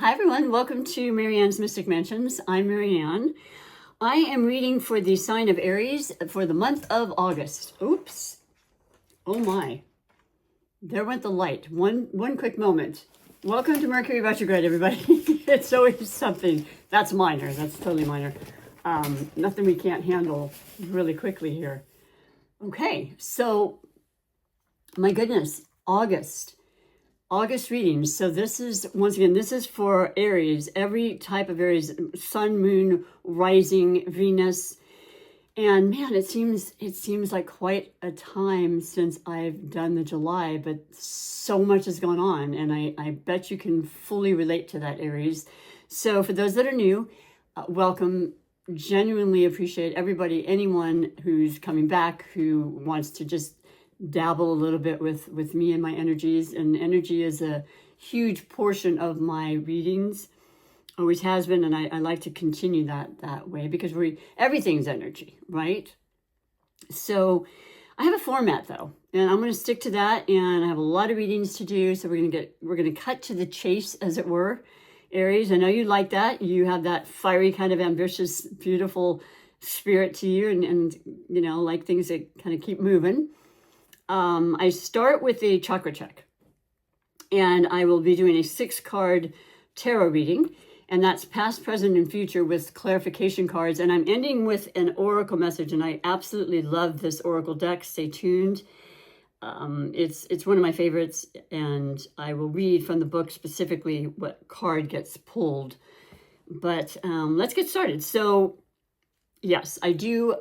Hi everyone, welcome to Marianne's Mystic Mansions. I'm Marianne. I am reading for the sign of Aries for the month of August. Oops. Oh my. There went the light. One quick moment. Welcome to Mercury retrograde, everybody. It's always something. That's minor. That's totally minor. Nothing we can't handle really quickly here. Okay, so my goodness, August readings. So this is, once again, this is for Aries, every type of Aries, sun, moon, rising, Venus. And man, it seems like quite a time since I've done the July, but so much has gone on. And I bet you can fully relate to that, Aries. So for those that are new, welcome. Genuinely appreciate everybody, anyone who's coming back, who wants to just dabble a little bit with me and my energies. And energy is a huge portion of my readings, always has been, and I like to continue that way because everything's energy, right? So I have a format though, and I'm going to stick to that, and I have a lot of readings to do, so we're going to cut to the chase, as it were. Aries, I know you like that. You have that fiery kind of ambitious, beautiful spirit to you, and you know, like things that kind of keep moving. I start with a chakra check, and I will be doing a 6-card tarot reading, and that's past, present, and future with clarification cards. And I'm ending with an oracle message, and I absolutely love this oracle deck. Stay tuned. It's one of my favorites, and I will read from the book specifically what card gets pulled. But let's get started. So yes, I do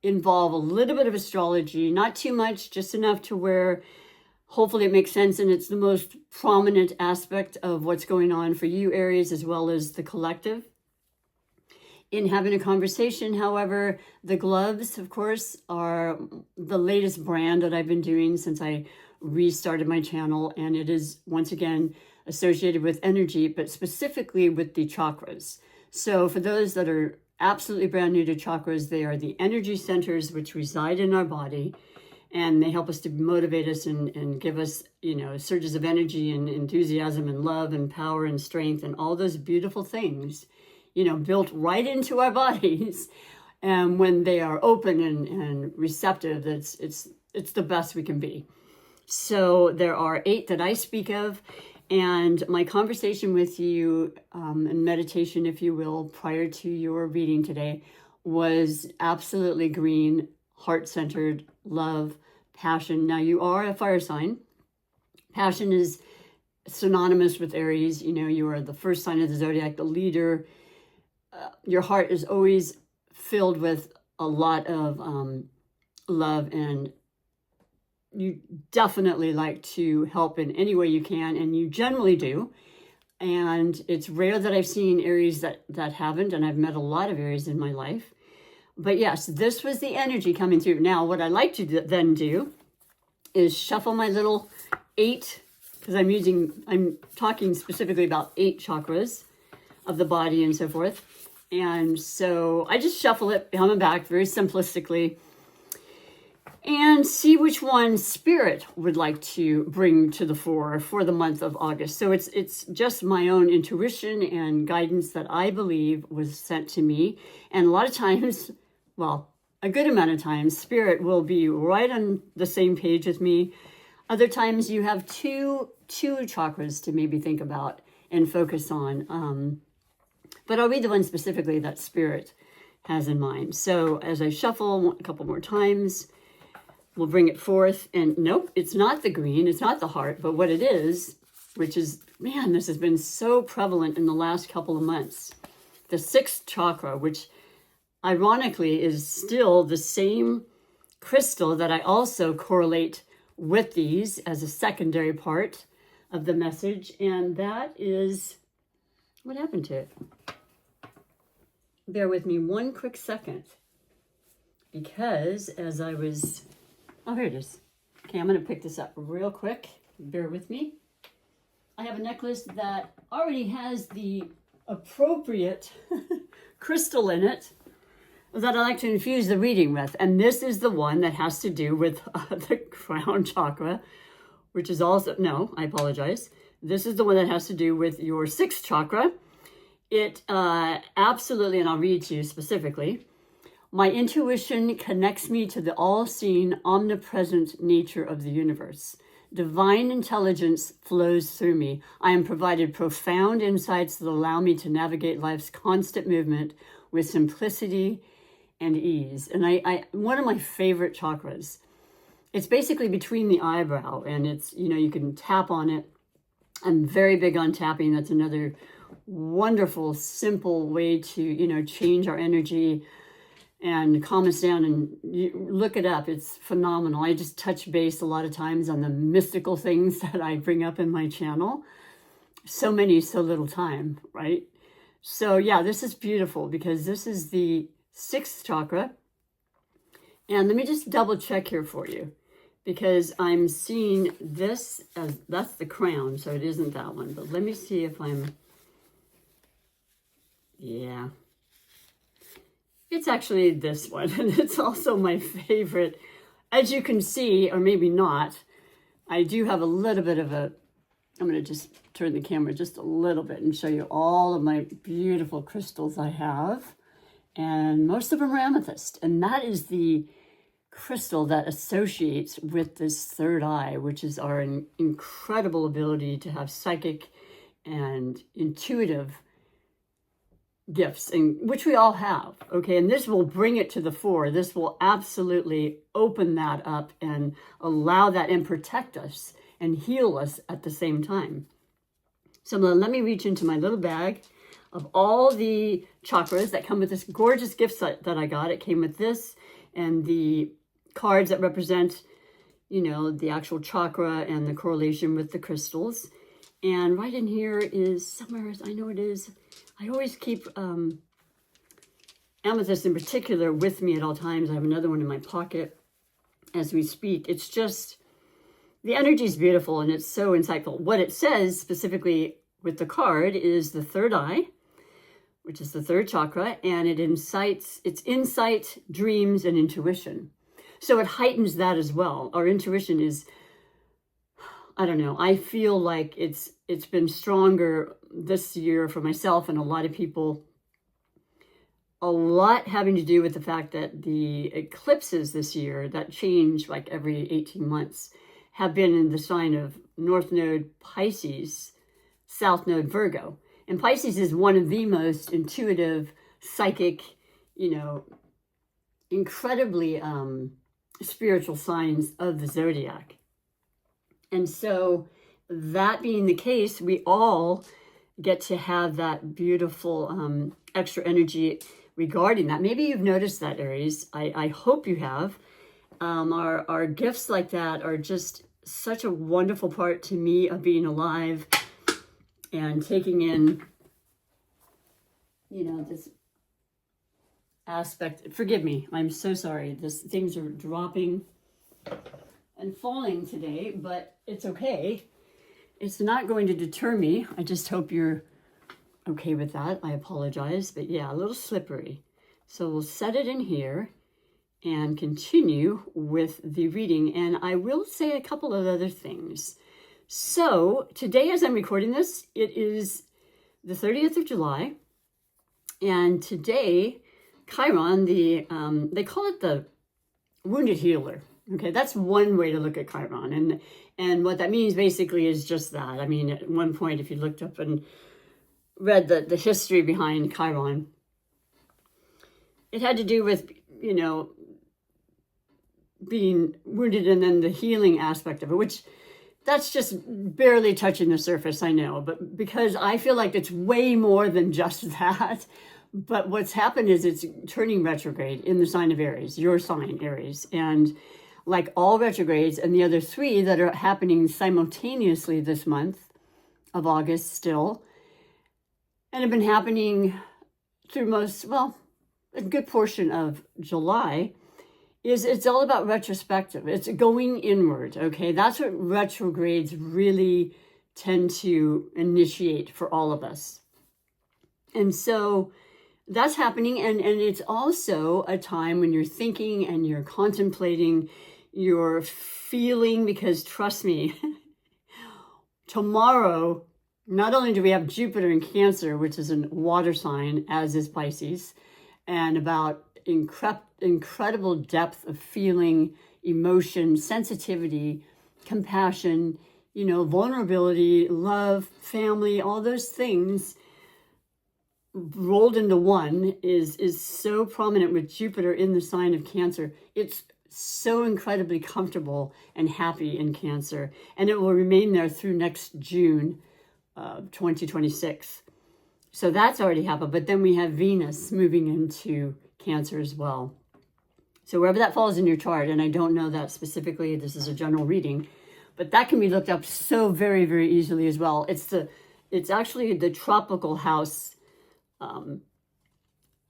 involve a little bit of astrology, not too much, just enough to where hopefully it makes sense, and it's the most prominent aspect of what's going on for you, Aries, as well as the collective. In having a conversation, however, the gloves, of course, are the latest brand that I've been doing since I restarted my channel, and it is, once again, associated with energy, but specifically with the chakras. So for those that are absolutely brand new to chakras, they are the energy centers which reside in our body, and they help us to motivate us and give us, you know, surges of energy and enthusiasm and love and power and strength and all those beautiful things, you know, built right into our bodies. And when they are open and receptive, it's the best we can be. So there are 8 that I speak of. And my conversation with you, and meditation, if you will, prior to your reading today was absolutely green, heart-centered, love, passion. Now, you are a fire sign. Passion is synonymous with Aries. You know, you are the first sign of the zodiac, the leader. Your heart is always filled with a lot of love, and you definitely like to help in any way you can, and you generally do. And it's rare that I've seen Aries that haven't, and I've met a lot of Aries in my life. But yes, this was the energy coming through. Now, what I like to then do is shuffle my little 8, because I'm talking specifically about 8 chakras of the body and so forth. And so I just shuffle it behind my back very simplistically, and see which one Spirit would like to bring to the fore for the month of August. So it's just my own intuition and guidance that I believe was sent to me. And a lot of times, well, a good amount of times, Spirit will be right on the same page with me. Other times you have two chakras to maybe think about and focus on. But I'll read the one specifically that Spirit has in mind. So as I shuffle a couple more times, we'll bring it forth. And nope, it's not the green, it's not the heart, but what it is, which is, man, this has been so prevalent in the last couple of months. The 6th chakra, which ironically is still the same crystal that I also correlate with these as a secondary part of the message. And that is, what happened to it? Bear with me one quick second, because as I was, oh, here it is. Okay, I'm going to pick this up real quick. Bear with me. I have a necklace that already has the appropriate crystal in it that I like to infuse the reading with. And this is the one that has to do with the crown chakra, which is also, no, I apologize. This is the one that has to do with your sixth chakra. It absolutely, and I'll read to you specifically, my intuition connects me to the all-seeing, omnipresent nature of the universe. Divine intelligence flows through me. I am provided profound insights that allow me to navigate life's constant movement with simplicity and ease. And I one of my favorite chakras, it's basically between the eyebrow, and it's, you can tap on it. I'm very big on tapping. That's another wonderful, simple way to, change our energy and calm us down. And you look it up. It's phenomenal. I just touch base a lot of times on the mystical things that I bring up in my channel. So many, so little time, right? So yeah, this is beautiful because this is the sixth chakra. And let me just double check here for you, because I'm seeing this as, that's the crown, so it isn't that one. But let me see if yeah. It's actually this one, and it's also my favorite. As you can see, or maybe not, I do have a little bit of a, I'm going to just turn the camera just a little bit and show you all of my beautiful crystals I have. And most of them are amethyst, and that is the crystal that associates with this third eye, which is our incredible ability to have psychic and intuitive gifts, and which we all have. Okay, and this will bring it to the fore. This will absolutely open that up and allow that and protect us and heal us at the same time. So let me reach into my little bag of all the chakras that come with this gorgeous gift set that I got. It came with this and the cards that represent, the actual chakra and the correlation with the crystals. And right in here is somewhere, I know it is, I always keep amethyst in particular with me at all times. I have another one in my pocket as we speak. It's just, the energy is beautiful and it's so insightful. What it says specifically with the card is the third eye, which is the third chakra, and it's insight, dreams, and intuition. So it heightens that as well. Our intuition is, I don't know, I feel like it's been stronger this year for myself and a lot of people. A lot having to do with the fact that the eclipses this year that change like every 18 months have been in the sign of North Node Pisces, South Node Virgo. And Pisces is one of the most intuitive, psychic, incredibly spiritual signs of the zodiac. And so that being the case, we all get to have that beautiful extra energy regarding that. Maybe you've noticed that, Aries. I hope you have. Our gifts like that are just such a wonderful part to me of being alive and taking in, this aspect. Forgive me. I'm so sorry. Things are dropping and falling today, but it's okay. It's not going to deter me. I just hope you're okay with that. I apologize, but yeah, a little slippery. So we'll set it in here and continue with the reading. And I will say a couple of other things. So today, as I'm recording this, it is the 30th of July. And today, Chiron, they call it the wounded healer. Okay, that's one way to look at Chiron. And what that means basically is just that. I mean, at one point, if you looked up and read the history behind Chiron, it had to do with, being wounded and then the healing aspect of it, which that's just barely touching the surface, I know. But because I feel like it's way more than just that. But what's happened is it's turning retrograde in the sign of Aries, your sign, Aries. And like all retrogrades and the other three that are happening simultaneously this month of August still, and have been happening through a good portion of July, it's all about retrospective. It's going inward, okay? That's what retrogrades really tend to initiate for all of us. And so that's happening, and it's also a time when you're thinking and you're contemplating, you're feeling, because trust me, tomorrow, not only do we have Jupiter in Cancer, which is a water sign, as is Pisces, and about incredible depth of feeling, emotion, sensitivity, compassion, vulnerability, love, family, all those things rolled into one is so prominent with Jupiter in the sign of Cancer. It's so incredibly comfortable and happy in Cancer, and it will remain there through next June 2026. So that's already happened, but then we have Venus moving into Cancer as well. So wherever that falls in your chart, and I don't know that specifically, this is a general reading, but that can be looked up so very, very easily as well. It's actually the tropical house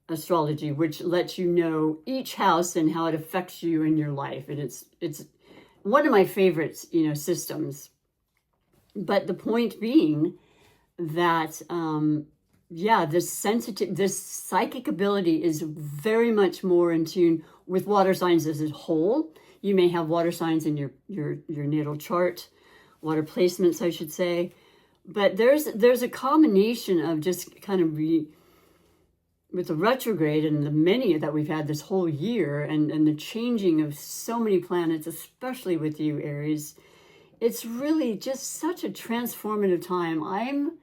astrology, which lets you know each house and how it affects you in your life. And it's one of my favorites, systems. But the point being that, this psychic ability is very much more in tune with water signs as a whole. You may have water signs in your natal chart, water placements, I should say. But there's a combination of just kind of with the retrograde and the many that we've had this whole year, and the changing of so many planets, especially with you, Aries. It's really just such a transformative time. I'm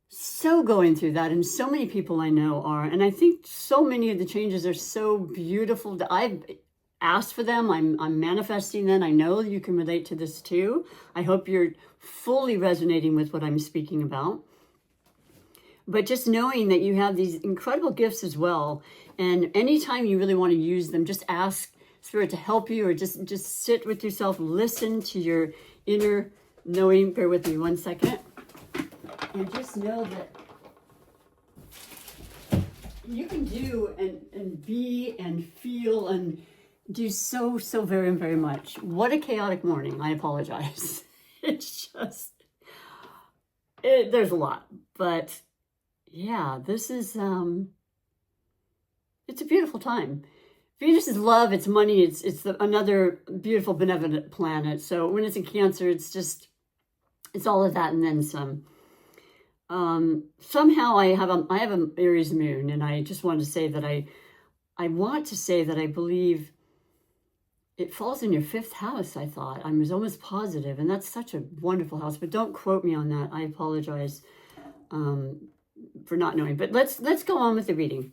so going through that, and so many people I know are. And I think so many of the changes are so beautiful that I've asked for them. I'm manifesting them. I know you can relate to this too. I hope you're fully resonating with what I'm speaking about. But just knowing that you have these incredible gifts as well. And anytime you really want to use them, just ask Spirit to help you, or just sit with yourself, listen to your inner knowing. Bear with me 1 second. And just know that you can do and be and feel and do so very, very much. What a chaotic morning. I apologize. It's just, there's a lot. But yeah, this is, it's a beautiful time. Venus is love, it's money, it's another beautiful benevolent planet. So when it's in Cancer, it's all of that and then some. Somehow I have an Aries moon, and I just want to say that I believe it falls in your 5th house. I thought I was almost positive, and that's such a wonderful house, but don't quote me on that. I apologize for not knowing, but let's go on with the reading.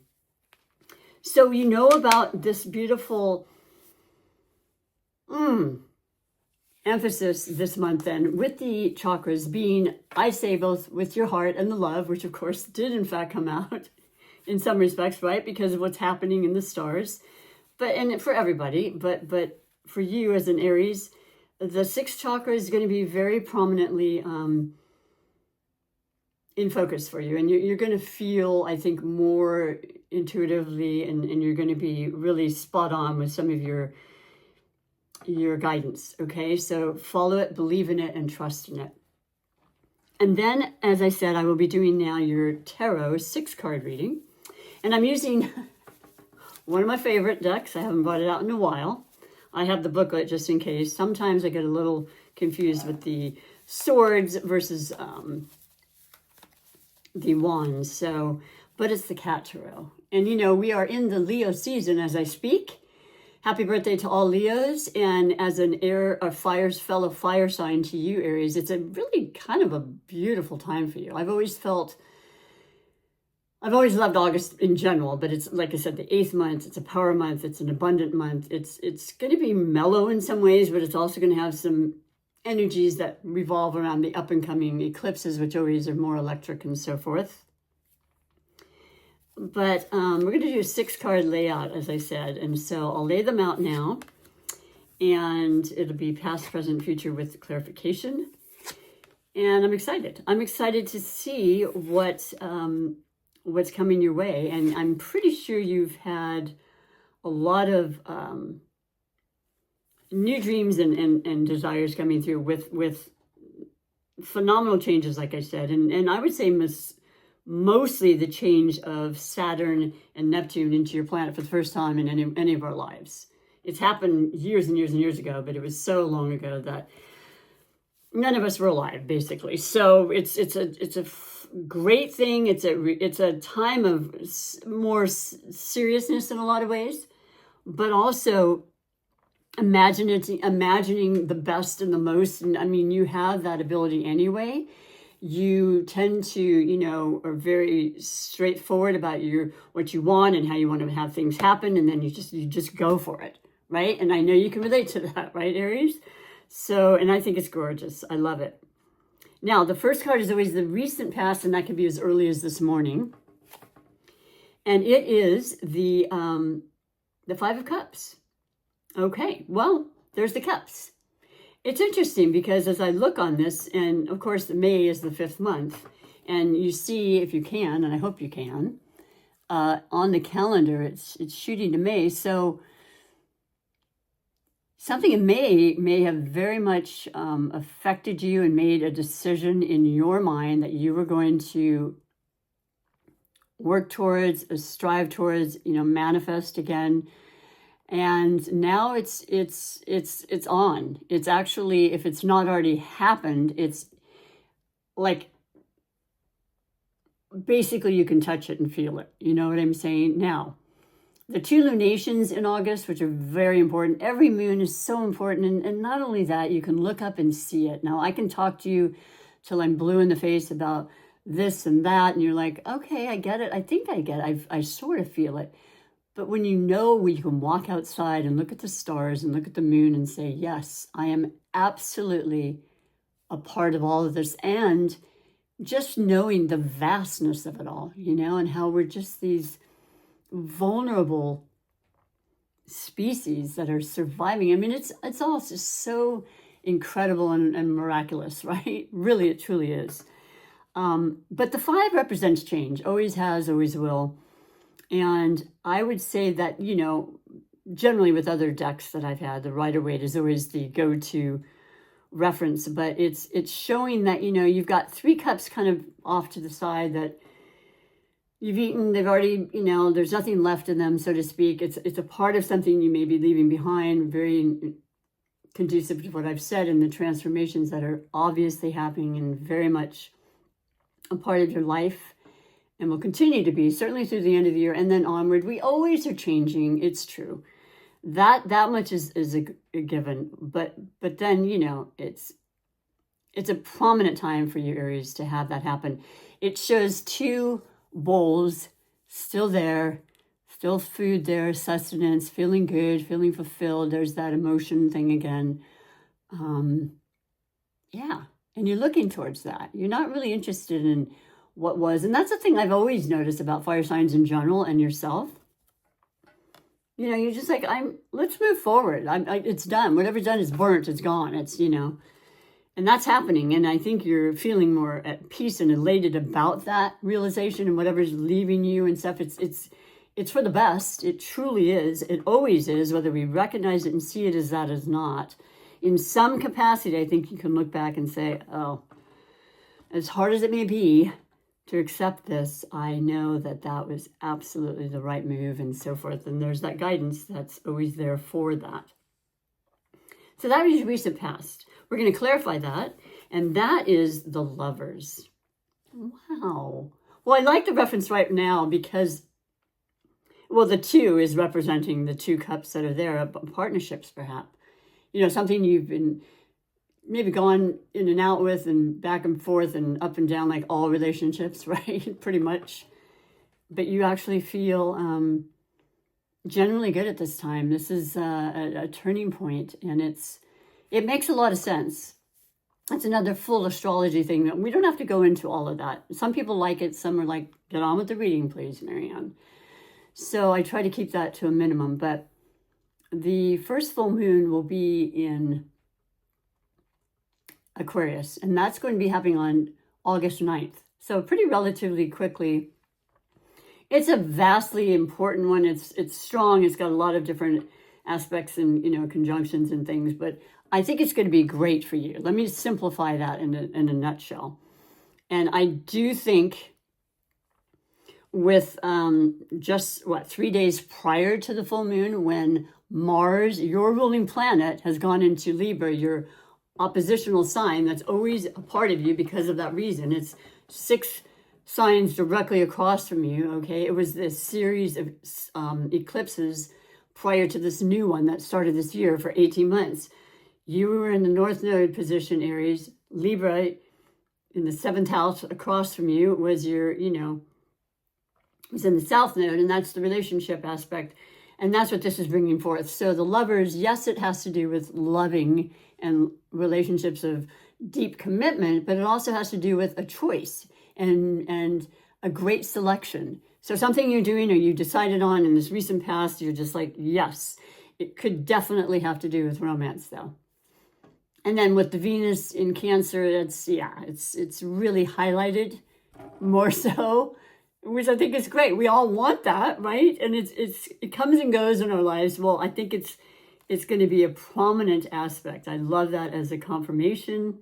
So you know about this beautiful emphasis this month then with the chakras being, I say, both with your heart and the love, which of course did in fact come out in some respects, right? Because of what's happening in the stars. And for everybody, but for you as an Aries, the 6th chakra is going to be very prominently in focus for you. And you're going to feel, I think, more intuitively, and you're going to be really spot on with some of your guidance. Okay, so follow it, believe in it, and trust in it. And then, as I said, I will be doing now your tarot 6-card reading. And I'm using one of my favorite decks. I haven't brought it out in a while. I have the booklet just in case. Sometimes I get a little confused with the swords versus the wands. So, but it's the cat tarot. And we are in the Leo season as I speak. Happy birthday to all Leos. And as an fellow fire sign to you, Aries, it's a really kind of a beautiful time for you. I've always loved August in general, but it's, like I said, the 8th month. It's a power month. It's an abundant month. It's going to be mellow in some ways, but it's also going to have some energies that revolve around the up and coming eclipses, which always are more electric and so forth. But we're going to do a 6-card layout, as I said. And so I'll lay them out now. And it'll be past, present, future with clarification. And I'm excited. I'm excited to see what's coming your way. And I'm pretty sure you've had a lot of new dreams and desires coming through with phenomenal changes, like I said. And I would say mostly the change of Saturn and Neptune into your planet for the first time in any of our lives. It's happened years and years and years ago, but it was so long ago that none of us were alive, basically. So it's a great thing. It's a time of more seriousness in a lot of ways, but also imagining the best and the most. And I mean, you have that ability anyway. You tend to, are very straightforward about what you want and how you want to have things happen, and then you just go for it, right? And I know you can relate to that, right, Aries? So, and I think it's gorgeous. I love it. Now, the first card is always the recent past, and that can be as early as this morning. And it is the Five of Cups. Okay, well, there's the cups. It's interesting because as I look on this, and of course, May is the 5th month, and you see, if you can, and I hope you can, on the calendar, it's shooting to May. So something in May may have very much affected you and made a decision in your mind that you were going to work towards, strive towards, manifest again. And now it's on. It's actually, if it's not already happened, it's like basically you can touch it and feel it. You know what I'm saying? Now, the 2 lunations in August, which are very important. Every moon is so important. And not only that, you can look up and see it. Now, I can talk to you till I'm blue in the face about this and that. And you're like, okay, I get it. I think I get it. I sort of feel it. But when you can walk outside and look at the stars and look at the moon and say, yes, I am absolutely a part of all of this. And just knowing the vastness of it all, and how we're just these vulnerable species that are surviving. I mean, it's all just so incredible and miraculous, right? Really, it truly is. But the 5 represents change, always has, always will. And I would say that, generally with other decks that I've had, the Rider-Waite is always the go-to reference, but it's showing that, you've got 3 cups kind of off to the side that you've eaten, they've already, there's nothing left in them, so to speak. It's a part of something you may be leaving behind, very conducive to what I've said, and the transformations that are obviously happening and very much a part of your life. And will continue to be, certainly through the end of the year and then onward. We always are changing. It's true. That much is a given. But then, it's a prominent time for you, Aries, to have that happen. It shows 2 bowls still there, still food there, sustenance, feeling good, feeling fulfilled. There's that emotion thing again. Yeah. And you're looking towards that. You're not really interested in what was. And that's the thing I've always noticed about fire signs in general and yourself. You're just like, let's move forward. It's done. Whatever's done is burnt. It's gone. It's, and that's happening. And I think you're feeling more at peace and elated about that realization and whatever's leaving you and stuff. It's for the best. It truly is. It always is, whether we recognize it and see it as that is not. In some capacity, I think you can look back and say, oh, as hard as it may be, to accept this, I know that was absolutely the right move and so forth. And there's that guidance that's always there for that. So that is recent past. We're going to clarify that. And that is the Lovers. Wow. Well, I like the reference right now because, the 2 is representing the 2 cups that are there, partnerships perhaps. Something you've been maybe gone in and out with and back and forth and up and down like all relationships, right? Pretty much. But you actually feel generally good at this time. This is a turning point, and it makes a lot of sense. That's another full astrology thing. We don't have to go into all of that. Some people like it. Some are like, get on with the reading, please, Marianne. So I try to keep that to a minimum. But the first full moon will be in Aquarius, and that's going to be happening on August 9th. So pretty relatively quickly. It's a vastly important one. It's strong. It's got a lot of different aspects and, conjunctions and things, but I think it's going to be great for you. Let me simplify that in a nutshell. And I do think with just 3 days prior to the full moon, when Mars, your ruling planet, has gone into Libra, your oppositional sign that's always a part of you because of that reason. It's 6 signs directly across from you, okay? It was this series of eclipses prior to this new one that started this year for 18 months. You were in the North Node position, Aries. Libra, in the 7th house across from you, was your, was in the South Node, and that's the relationship aspect. And that's what this is bringing forth. So the lovers, yes, it has to do with loving and relationships of deep commitment, but it also has to do with a choice and a great selection. So something you're doing or you decided on in this recent past, you're just like, yes, it could definitely have to do with romance though. And then with the Venus in Cancer, it's really highlighted more so, which I think is great. We all want that, right? And it comes and goes in our lives. Well, I think it's going to be a prominent aspect. I love that as a confirmation.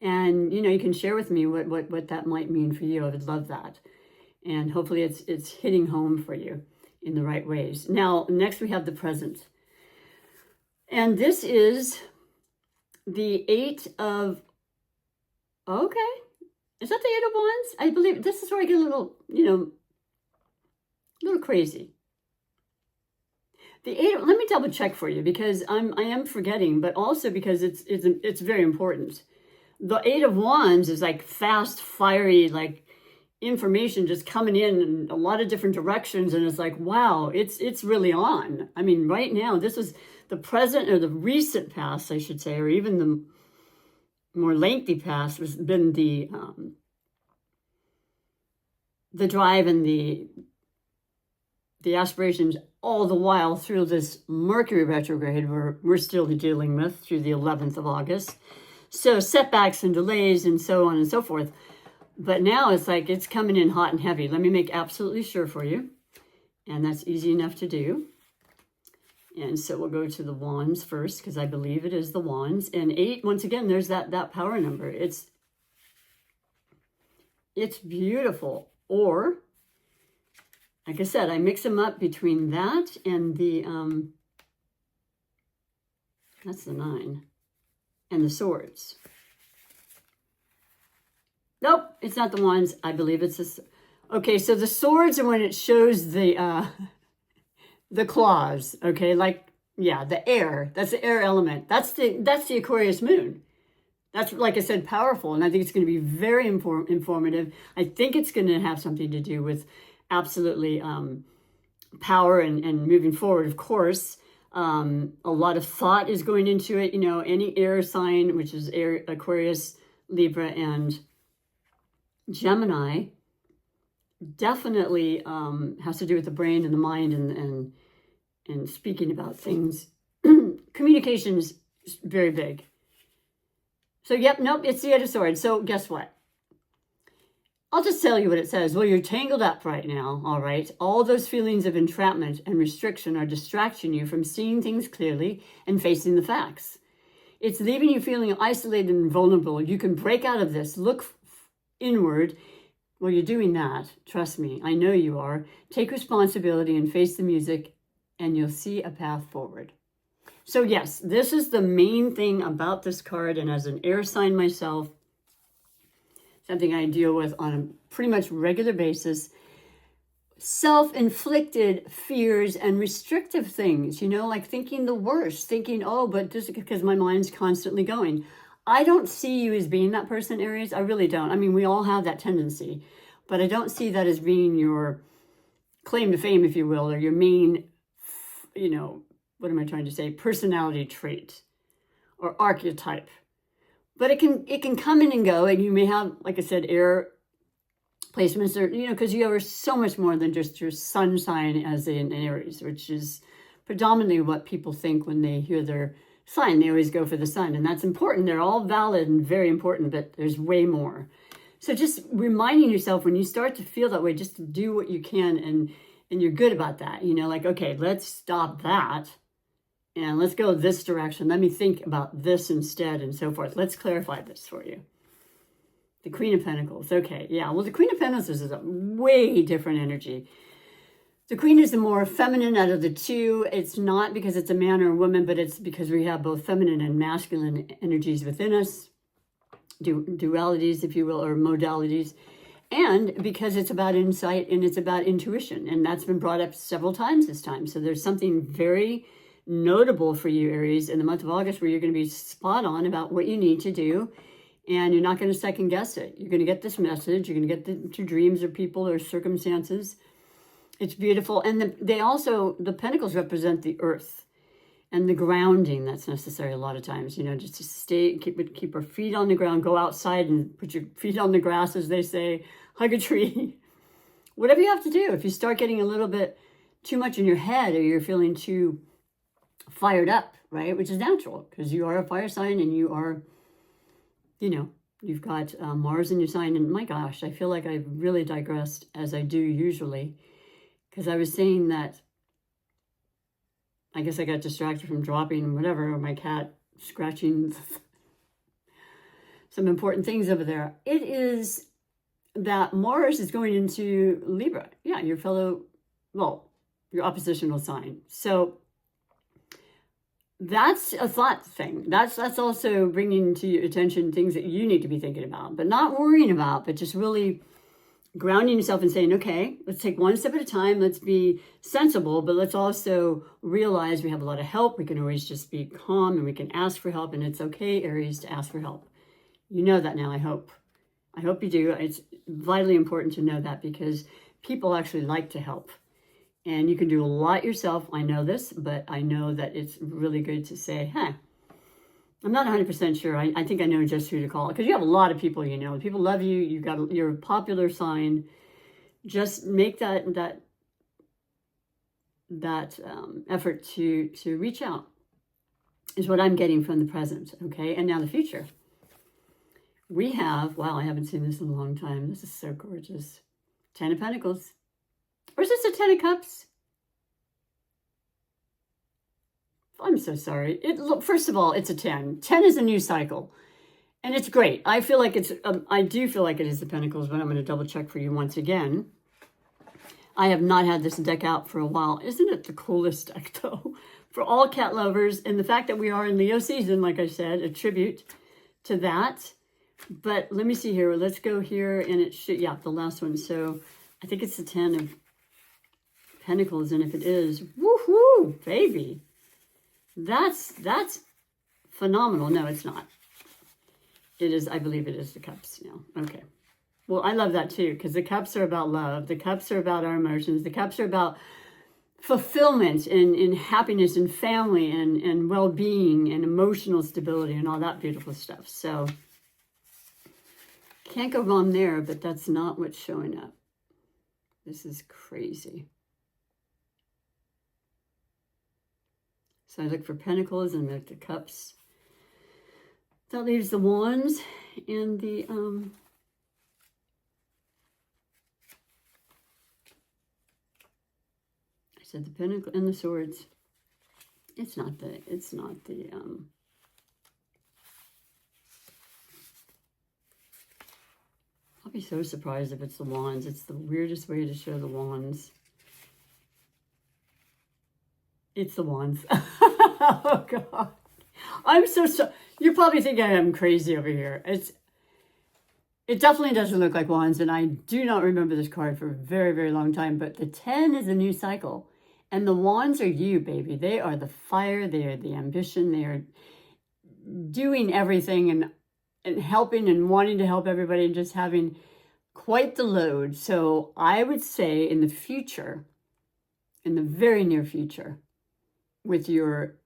And, you can share with me what that might mean for you. I would love that. And hopefully it's hitting home for you in the right ways. Now, next we have the present. And this is the 8 of, okay. Is that the 8 of Wands? I believe this is where I get a little, a little crazy. The 8, let me double check for you because I am forgetting, but also because it's very important. The 8 of Wands is like fast, fiery, like information just coming in a lot of different directions, and it's like, wow, it's really on. I mean, right now, this is the present or the recent past, I should say, or even the more lengthy past has been the drive and the aspirations all the while through this Mercury retrograde we're still dealing with through the 11th of August. So setbacks and delays and so on and so forth. But now it's like it's coming in hot and heavy. Let me make absolutely sure for you. And that's easy enough to do. And so we'll go to the Wands first because I believe it is the Wands. And 8, once again, there's that power number. It's beautiful. Or, like I said, I mix them up between that and the, that's the 9, and the Swords. Nope, it's not the Wands. I believe it's this. Okay, so the Swords are when it shows the claws, okay? Like, yeah, the air. That's the air element. That's the Aquarius moon. That's, like I said, powerful. And I think it's going to be very informative. I think it's going to have something to do with absolutely power and moving forward, of course. A lot of thought is going into it. Any air sign, which is air, Aquarius, Libra, and Gemini, definitely has to do with the brain and the mind and speaking about things. Communication is very big. So, yep, nope, it's the 8 of Swords. So, guess what? I'll just tell you what it says. Well, you're tangled up right now, all right? All those feelings of entrapment and restriction are distracting you from seeing things clearly and facing the facts. It's leaving you feeling isolated and vulnerable. You can break out of this. Look inward. Well, you're doing that. Trust me. I know you are. Take responsibility and face the music, and you'll see a path forward. So yes, this is the main thing about this card. And as an air sign myself, something I deal with on a pretty much regular basis, self-inflicted fears and restrictive things, like thinking the worst, thinking, oh, but just because my mind's constantly going. I don't see you as being that person, Aries. I really don't. I mean, we all have that tendency, but I don't see that as being your claim to fame, if you will, or your main, what am I trying to say? Personality trait or archetype. But it can come in and go, and you may have, like I said, air placements, or because you are so much more than just your sun sign as in Aries, which is predominantly what people think when they hear their sign. They always go for the sun, and that's important. They're all valid and very important, but there's way more. So just reminding yourself when you start to feel that way, just to do what you can, and you're good about that. Like, okay, let's stop that. And let's go this direction. Let me think about this instead, and so forth. Let's clarify this for you. The Queen of Pentacles. Okay, yeah. Well, the Queen of Pentacles is a way different energy. The Queen is the more feminine out of the two. It's not because it's a man or a woman, but it's because we have both feminine and masculine energies within us, dualities, if you will, or modalities. And because it's about insight and it's about intuition. And that's been brought up several times this time. So there's something very notable for you, Aries, in the month of August where you're going to be spot on about what you need to do. And you're not going to second guess it. You're going to get this message. You're going to get to dreams or people or circumstances. It's beautiful. And the pentacles represent the earth and the grounding that's necessary a lot of times, just to stay, keep our feet on the ground, go outside and put your feet on the grass, as they say, hug a tree, whatever you have to do. If you start getting a little bit too much in your head or you're feeling too fired up, right, which is natural because you are a fire sign and you are, you've got Mars in your sign. And my gosh, I feel like I've really digressed, as I do usually, because I was saying that I guess I got distracted from dropping whatever, my cat scratching some important things over there. It is that Mars is going into Libra. Yeah, your oppositional sign. So that's a thought thing. That's also bringing to your attention things that you need to be thinking about, but not worrying about, but just really grounding yourself and saying, okay, let's take one step at a time. Let's be sensible, but let's also realize we have a lot of help. We can always just be calm and we can ask for help. And it's okay, Aries, to ask for help. You know that now, I hope. I hope you do. It's vitally important to know that because people actually like to help. And you can do a lot yourself. I know this, but I know that it's really good to say, I'm not 100% sure. I think I know just who to call, because you have a lot of people, people love you. You're a popular sign. Just make that effort to reach out is what I'm getting from the present. Okay. And now the future. We have, wow, I haven't seen this in a long time. This is so gorgeous. 10 of Pentacles. Or is this a 10 of Cups? I'm so sorry. First of all, it's a 10. 10 is a new cycle. And it's great. I feel like I do feel like it is the Pentacles, but I'm going to double check for you once again. I have not had this deck out for a while. Isn't it the coolest deck, though? For all cat lovers. And the fact that we are in Leo season, like I said, a tribute to that. But let me see here. Let's go here. And it should, yeah, the last one. So I think it's the 10 of Pentacles. And if it is, woohoo, baby. That's phenomenal. No, it's not. It is, I believe it is the Cups now. Okay. Well, I love that too, because the Cups are about love. The Cups are about our emotions. The Cups are about fulfillment and happiness and family and well-being and emotional stability and all that beautiful stuff. So can't go wrong there, but that's not what's showing up. This is crazy. So I look for Pentacles and the Cups. That leaves the Wands and the I said the Pentacle and the Swords. It's not the I'll be so surprised if it's the Wands. It's the weirdest way to show the Wands. It's the Wands. Oh, God. I'm so sorry. You're probably thinking I'm crazy over here. It definitely doesn't look like Wands, and I do not remember this card for a very, very long time, but the 10 is a new cycle, and the Wands are you, baby. They are the fire. They are the ambition. They are doing everything and helping and wanting to help everybody and just having quite the load. So I would say in the future, in the very near future, with your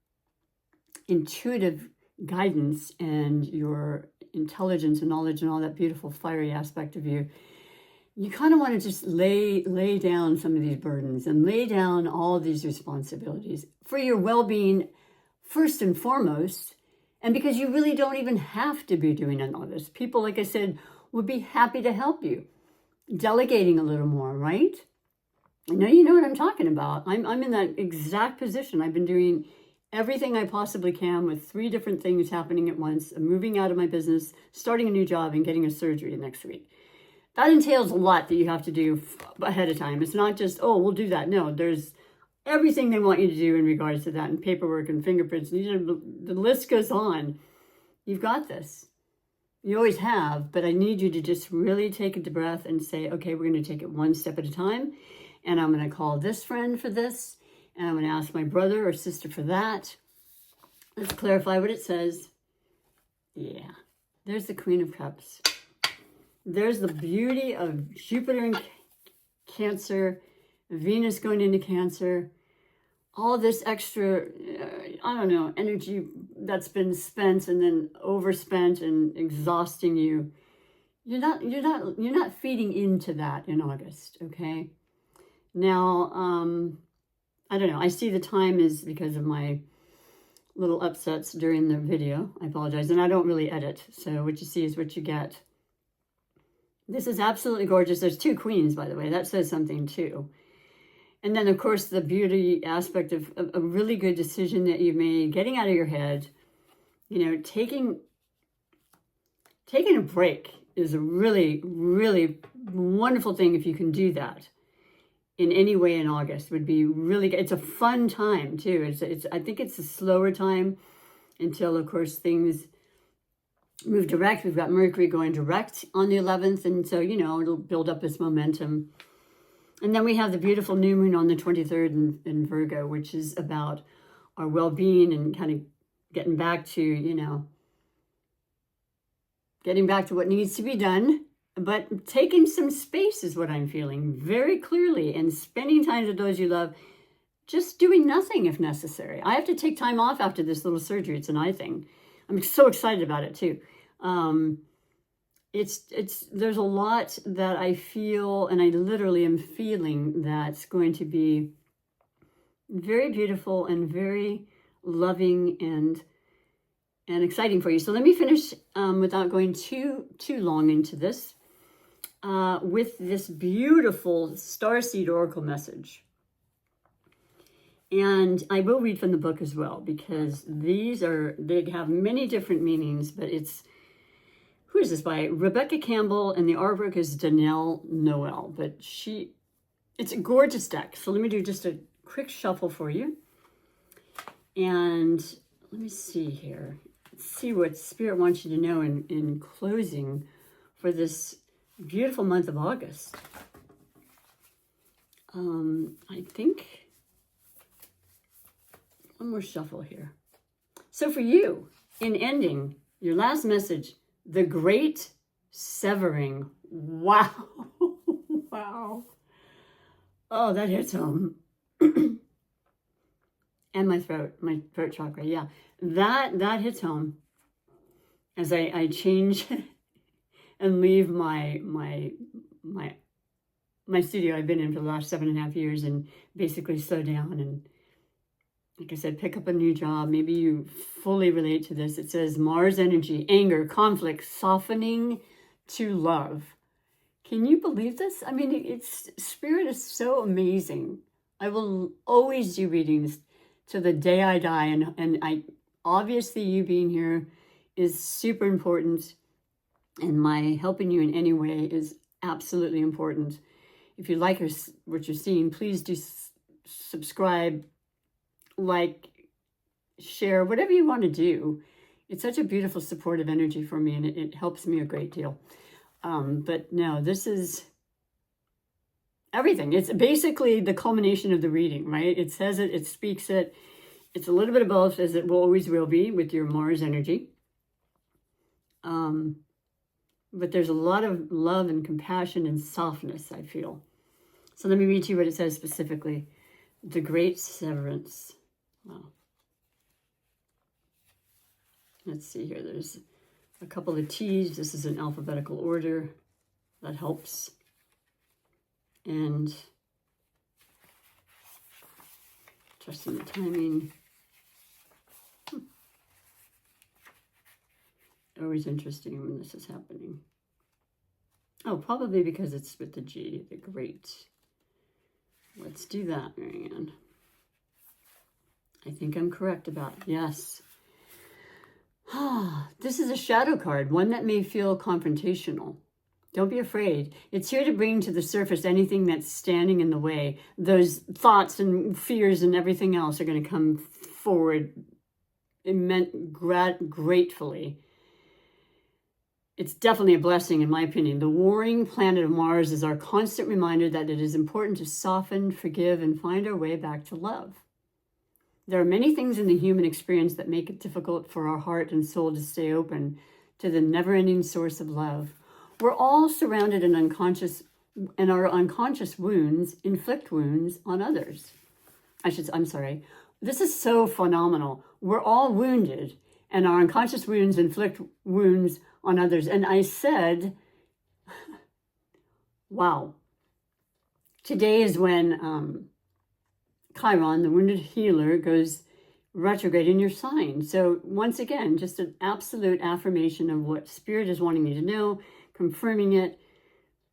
intuitive guidance and your intelligence and knowledge and all that beautiful fiery aspect of you, you kind of want to just lay down some of these burdens and lay down all these responsibilities for your well-being first and foremost, and because you really don't even have to be doing all this. People, like I said, would be happy to help you. Delegating a little more, right? I know you know what I'm talking about. I'm in that exact position. I've been doing everything I possibly can with 3 different things happening at once. I'm moving out of my business, starting a new job, and getting a surgery next week. that entails a lot that you have to do ahead of time. It's not just, oh, we'll do that. No, there's everything they want you to do in regards to that, and paperwork and fingerprints. And the list goes on. You've got this. You always have, but I need you to just really take a deep breath and say, okay, we're going to take it one step at a time. And I'm going to call this friend for this. And I'm going to ask my brother or sister for that. Let's clarify what it says. Yeah, there's the Queen of Cups. There's the beauty of Jupiter in Cancer, Venus going into Cancer, all this extra, I don't know, energy that's been spent and then overspent and exhausting you. You're not feeding into that in August, okay? Now, I don't know. I see the time is because of my little upsets during the video. I apologize, and I don't really edit, so what you see is what you get. This is absolutely gorgeous. There's two queens, by the way. That says something too. And then, of course, the beauty aspect of a really good decision that you've made, getting out of your head, you know, taking a break is a really, really wonderful thing if you can do that in any way in August. Would be really good. It's a fun time, too. I think it's a slower time until, of course, things move direct. We've got Mercury going direct on the 11th, and so, you know, it'll build up its momentum. And then we have the beautiful new moon on the 23rd in Virgo, which is about our well-being and kind of getting back to, you know, getting back to what needs to be done, but taking some space is what I'm feeling very clearly, and spending time with those you love, just doing nothing if necessary. I have to take time off after this little surgery. It's an eye thing. I'm so excited about it too. There's a lot that I feel, and I literally am feeling, that's going to be very beautiful and very loving and exciting for you. So let me finish without going too long into this with this beautiful starseed oracle message. And I will read from the book as well, because they have many different meanings, but who is this by? Rebecca Campbell, and the artwork is Danelle Noel, but it's a gorgeous deck. So let me do just a quick shuffle for you. And let me see here. Let's see what Spirit wants you to know in closing for this beautiful month of August. I think one more shuffle here. So for you, in ending, your last message, the great severing. Wow. Wow. Oh, that hits home. And my throat chakra. Yeah, that hits home as I change and leave my studio I've been in for the last 7.5 years, and basically slow down and, like I said, pick up a new job. Maybe you fully relate to this. It says Mars energy, anger, conflict, softening to love. Can you believe this? I mean, Spirit is so amazing. I will always do readings to the day I die. And obviously you being here is super important. And my helping you in any way is absolutely important. If you like what you're seeing, please do subscribe, like, share, whatever you want to do. It's such a beautiful supportive energy for me, and it helps me a great deal. But no, this is everything. It's basically the culmination of the reading, right? It says it, it speaks it. It's a little bit of both, as it always will be with your Mars energy. But there's a lot of love and compassion and softness, I feel. So let me read to you what it says specifically. The great severance. Wow. Let's see here. There's a couple of T's. This is in alphabetical order. That helps. And trusting the timing. Always interesting when this is happening. Oh, probably because it's with the G, the great. Let's do that, Marianne. I think I'm correct about it. Yes. This is a shadow card, one that may feel confrontational. Don't be afraid. It's here to bring to the surface anything that's standing in the way. Those thoughts and fears and everything else are going to come forward gratefully. It's definitely a blessing, in my opinion. The warring planet of Mars is our constant reminder that it is important to soften, forgive, and find our way back to love. There are many things in the human experience that make it difficult for our heart and soul to stay open to the never-ending source of love. We're all surrounded in and our unconscious wounds inflict wounds on others. I'm sorry. This is so phenomenal. We're all wounded, and our unconscious wounds inflict wounds on others. And I said, wow. Today is when Chiron, the wounded healer, goes retrograde in your sign. So once again, just an absolute affirmation of what Spirit is wanting me to know, confirming it,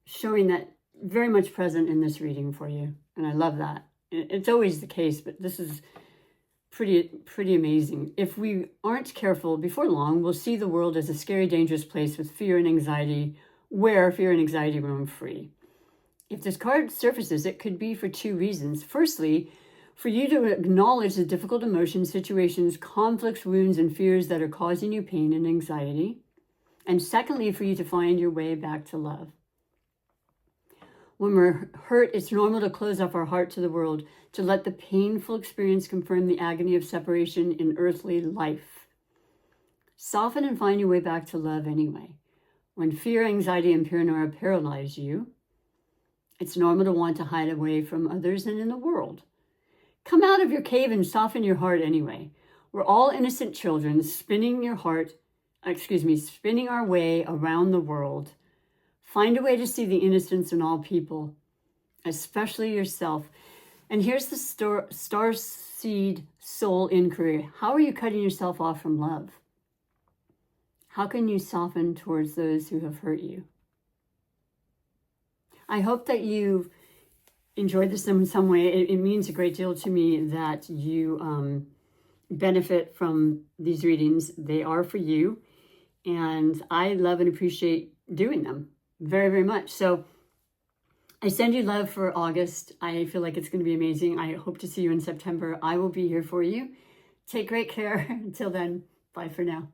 showing that very much present in this reading for you. And I love that. It's always the case, but this is pretty amazing. If we aren't careful, before long, we'll see the world as a scary, dangerous place with fear and anxiety, where fear and anxiety roam free. If this card surfaces, it could be for two reasons. Firstly, for you to acknowledge the difficult emotions, situations, conflicts, wounds, and fears that are causing you pain and anxiety. And secondly, for you to find your way back to love. When we're hurt, it's normal to close off our heart to the world, to let the painful experience confirm the agony of separation in earthly life. Soften and find your way back to love anyway. When fear, anxiety, and paranoia paralyze you, it's normal to want to hide away from others and in the world. Come out of your cave and soften your heart anyway. We're all innocent children spinning our way around the world. Find a way to see the innocence in all people, especially yourself. And here's the star seed soul inquiry. How are you cutting yourself off from love? How can you soften towards those who have hurt you? I hope that you've enjoyed this in some way. It means a great deal to me that you benefit from these readings. They are for you, and I love and appreciate doing them very, very much. So I send you love for August. I feel like it's going to be amazing. I hope to see you in September. I will be here for you. Take great care. Until then, bye for now.